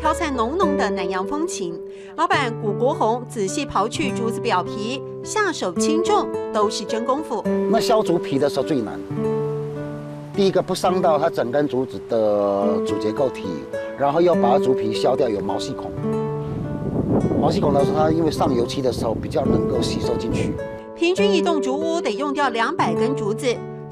飘散浓浓的南洋风情。老板古国宏仔细刨去竹子表皮，下手轻重都是真功夫。那削竹皮的时候最难。第一个不伤到它整根竹子的主结构体，然后要把竹皮削掉有毛细孔。毛细孔的时候，它因为上油漆的时候比较能够吸收进去。平均一栋竹屋得用掉200根竹子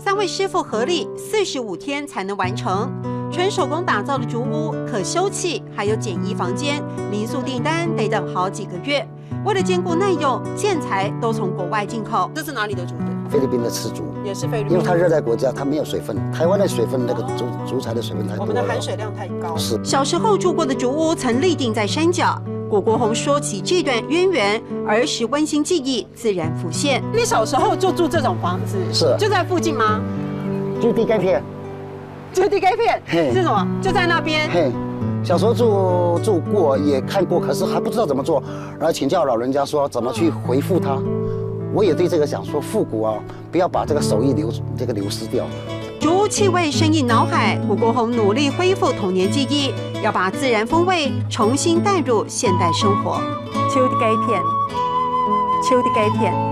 ，3位师傅合力45天才能完成。纯手工打造的竹屋，可休憩，还有简易房间，民宿订单得等好几个月。为了兼顾耐用，建材都从国外进口。这是哪里的竹子？菲律宾的赤竹，也是菲律宾，因为它热带国家，它没有水分。台湾的水分，那个竹材的水分太多了，我们的含水量太高。是。小时候住过的竹屋曾立定在山脚。古国宏说起这段渊源，儿时温馨记忆自然浮现。你小时候就住这种房子，是就在附近吗？就地盖片。就地盖片是什么？就在那边。嘿，小时候住过，也看过，可是还不知道怎么做，然后请教老人家说怎么去回复它。我也对这个想说，复古啊，不要把这个手艺流失掉。竹屋气味深印脑海，古国宏努力恢复童年记忆，要把自然风味重新带入现代生活。秋的钙片，秋的钙片。